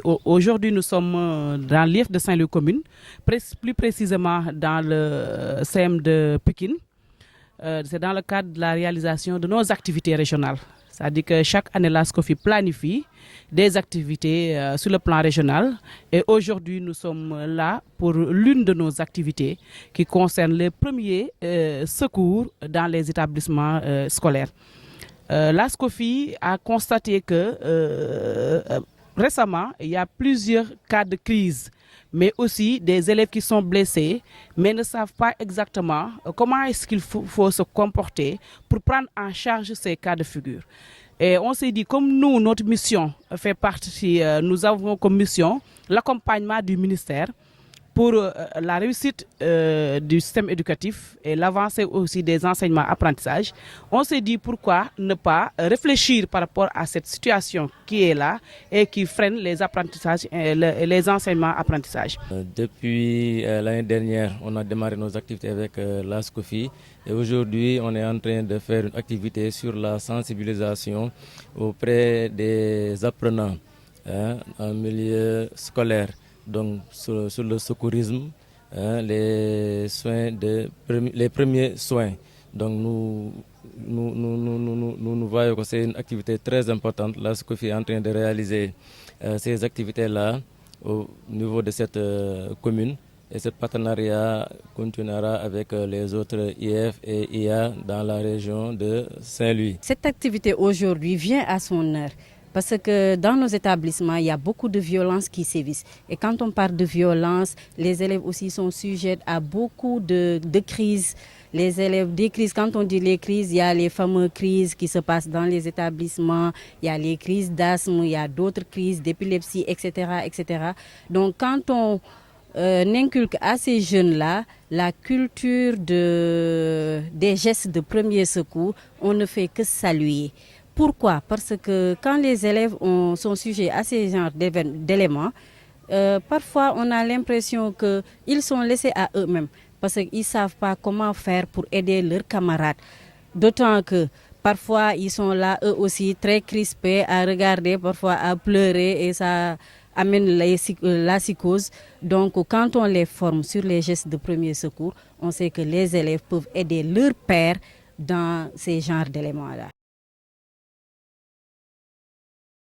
Aujourd'hui, nous sommes dans l'IF de Saint-Louis commune, plus précisément dans le CM de Pékin. C'est dans le cadre de la réalisation de nos activités régionales. C'est-à-dire que chaque année, la SCOFI planifie des activités sur le plan régional. Et aujourd'hui, nous sommes là pour l'une de nos activités qui concerne les premiers secours dans les établissements scolaires. La SCOFI a constaté que récemment, il y a plusieurs cas de crise, mais aussi des élèves qui sont blessés, mais ne savent pas exactement comment est-ce qu'il faut se comporter pour prendre en charge ces cas de figure. Et on s'est dit, comme nous, notre mission fait partie, nous avons comme mission l'accompagnement du ministère pour la réussite du système éducatif et l'avancée aussi des enseignements-apprentissages. On s'est dit pourquoi ne pas réfléchir par rapport à cette situation qui est là et qui freine les apprentissages et les enseignements-apprentissages. Depuis l'année dernière, on a démarré nos activités avec la SCOFI et aujourd'hui, on est en train de faire une activité sur la sensibilisation auprès des apprenants en milieu scolaire. Donc sur le secourisme, les premiers soins. Donc nous voyons que c'est une activité très importante. La SCOFI est en train de réaliser ces activités-là au niveau de cette commune. Et ce partenariat continuera avec les autres IF et IA dans la région de Saint-Louis. Cette activité aujourd'hui vient à son heure. Parce que dans nos établissements, il y a beaucoup de violences qui sévissent. Et quand on parle de violence, les élèves aussi sont sujets à beaucoup de crises. Les élèves, des crises, quand on dit les crises, il y a les fameuses crises qui se passent dans les établissements, il y a les crises d'asthme, il y a d'autres crises d'épilepsie, etc., etc. Donc quand on inculque à ces jeunes-là la culture des gestes de premier secours, on ne fait que saluer. Pourquoi? Parce que quand les élèves sont sujets à ces genres d'éléments, parfois on a l'impression qu'ils sont laissés à eux-mêmes parce qu'ils ne savent pas comment faire pour aider leurs camarades. D'autant que parfois ils sont là eux aussi très crispés à regarder, parfois à pleurer et ça amène la psychose. Donc quand on les forme sur les gestes de premier secours, on sait que les élèves peuvent aider leurs pairs dans ces genres d'éléments-là.